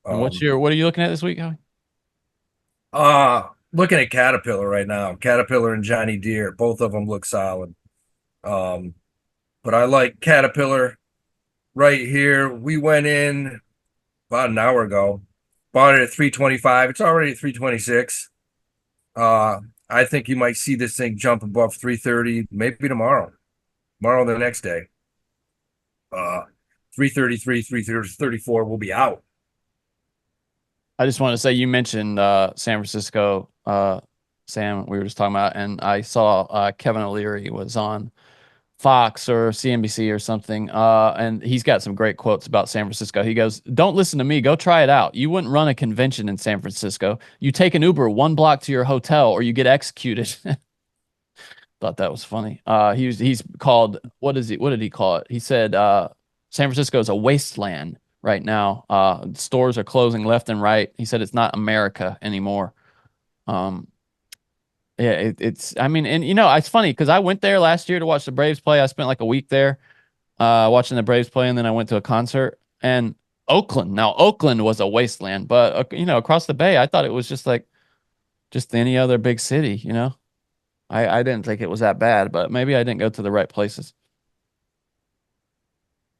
What are you looking at this week, Howie? Looking at Caterpillar right now. Caterpillar and Johnny Deere. Both of them look solid. But I like Caterpillar right here. We went in about an hour ago, bought it at 325. It's already at 326. I think you might see this thing jump above 330, maybe tomorrow. Tomorrow, the next day. 333, 334 will be out. I just want to say, you mentioned San Francisco, Sam, we were just talking about, and I saw Kevin O'Leary was on Fox or CNBC or something, and he's got some great quotes about San Francisco. He goes, "Don't listen to me. Go try it out. You wouldn't run a convention in San Francisco. You take an Uber 1 block to your hotel, or you get executed." Thought that was funny. He's called, what did he call it? He said San Francisco is a wasteland right now. Stores are closing left and right. He said it's not America anymore. Yeah, I mean, and it's funny because I went there last year to watch the Braves play. I spent like a week there watching the Braves play, and then I went to a concert. And Oakland was a wasteland, but across the bay, I thought it was just any other big city. I didn't think it was that bad, but maybe I didn't go to the right places.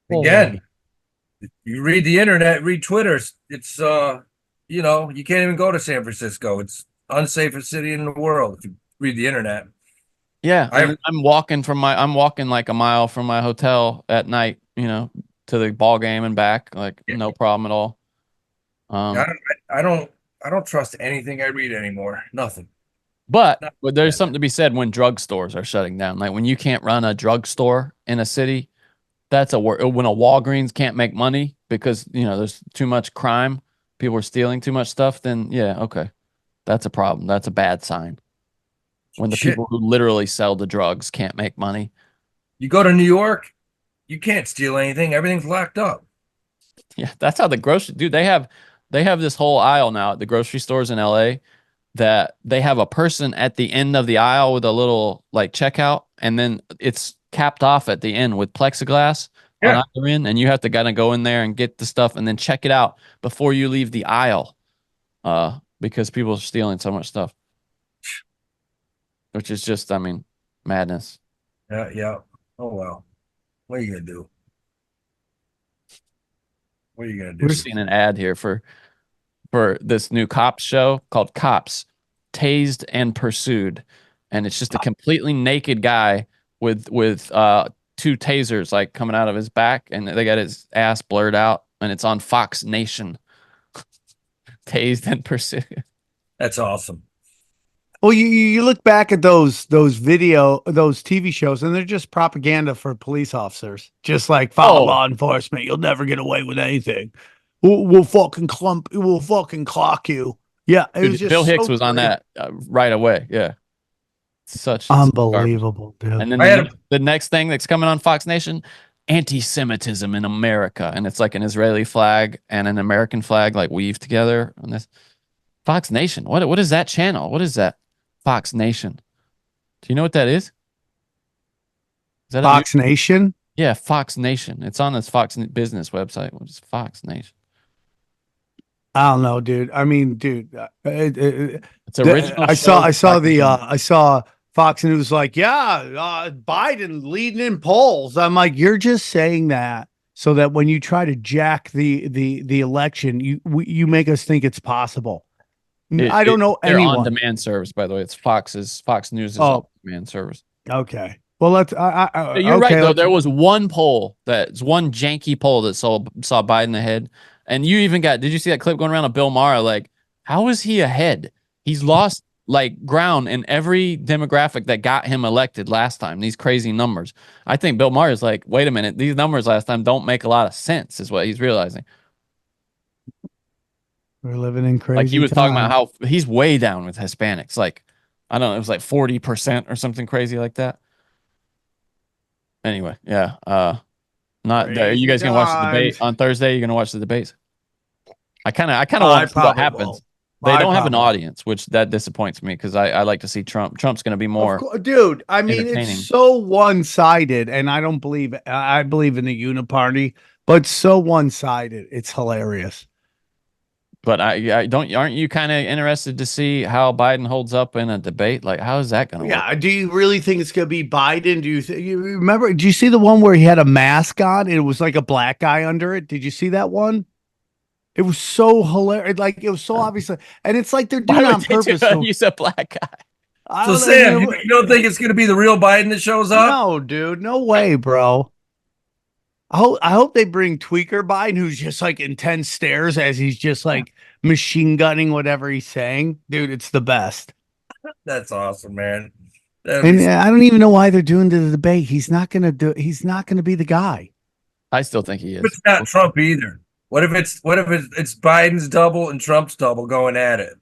Again, you read the internet, read Twitter. It's you can't even go to San Francisco. It's unsafest city in the world if you read the internet. Yeah, I'm walking like a mile from my hotel at night, to the ball game and back, no problem at all. I don't trust anything I read anymore. Nothing. But there's something to be said when drugstores are shutting down. Like when you can't run a drugstore in a city, that's when a Walgreens can't make money because there's too much crime, people are stealing too much stuff. Then yeah, okay. That's a problem. That's a bad sign. When the people who literally sell the drugs can't make money. You go to New York, you can't steal anything. Everything's locked up. Yeah, that's how the grocery dude. They have this whole aisle now at the grocery stores in LA that they have a person at the end of the aisle with a little checkout, and then it's capped off at the end with plexiglass on either end, and you have to kind of go in there and get the stuff and then check it out before you leave the aisle. Because people are stealing so much stuff, which is just, madness. Yeah. Oh, well. What are you going to do? We're seeing an ad here for this new Cops show called Cops, Tased and Pursued. And it's just a completely naked guy with 2 tasers coming out of his back, and they got his ass blurred out, and it's on Fox Nation. Tased and Pursued. That's awesome. Well, you look back at those TV shows, and they're just propaganda for police officers. Just follow law enforcement. You'll never get away with anything. We'll fucking clock you. Yeah, it was just Bill Hicks was on that right away. Yeah, such unbelievable, dude. And then the next thing that's coming on Fox Nation, anti-Semitism in America, and it's an Israeli flag and an American flag weaved together on this. Fox Nation. What is that channel? What is that? Fox Nation. Do you know what that is? Is that Fox Nation? Yeah, Fox Nation. It's on this Fox Business website. What is Fox Nation? I don't know, dude. I mean, dude, it's original. I saw Fox News Biden leading in polls. I'm like, you're just saying that so that when you try to jack the election, you make us think it's possible. I don't know anyone. On-demand service, by the way. It's Fox News' on-demand service. Okay. Well, let's. You're right though. There was one janky poll that saw Biden ahead, and you even got. Did you see that clip going around of Bill Maher? How is he ahead? He's lost ground in every demographic that got him elected last time. These crazy numbers. I think Bill Maher is wait a minute. These numbers last time don't make a lot of sense. Is what he's realizing. We're living in crazy. He was talking about how he's way down with Hispanics. I don't know. It was 40% or something crazy like that. Anyway, yeah. Not are you guys gonna watch the debate on Thursday? You're gonna watch the debates. I kind of want to see what happens. They don't have an audience, which that disappoints me because I like to see Trump. Trump's going to be more. Dude, I mean, it's so one-sided, and I believe in the uniparty, but so one-sided. It's hilarious. But aren't you kind of interested to see how Biden holds up in a debate? How is that going to work? Yeah. Do you really think it's going to be Biden? You remember? Did you see the one where he had a mask on? And it was a black guy under it. Did you see that one? It was so hilarious. Like it was so obvious, and it's like they're doing Why it on would they do purpose. that? So, You said black guy. I So don't Sam, know, you don't think it's going to be the real Biden that shows up? no, dude, no way, bro. I hope they bring Tweaker Biden, who's just like intense stares as he's just like machine gunning whatever he's saying. Dude, it's the best. That's awesome, man. And I don't even know why they're doing the debate. He's not gonna be the guy. I still think he is. It's not Trump either. What if it's Biden's double and Trump's double going at it?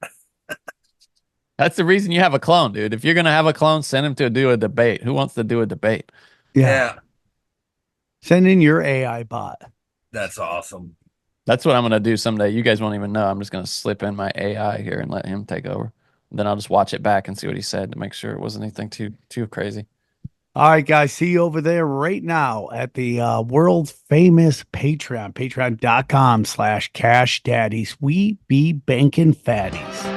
That's the reason you have a clone, dude. If you're gonna have a clone, send him to do a debate. Who wants to do a debate? Yeah. Send in your AI bot. That's awesome. That's what I'm gonna do someday. You guys won't even know. I'm just gonna slip in my AI here and let him take over. Then I'll just watch it back and see what he said to make sure it wasn't anything too crazy. All right, guys. See you over there right now at the world famous Patreon, patreon.com/Cash Daddies. We be banking fatties.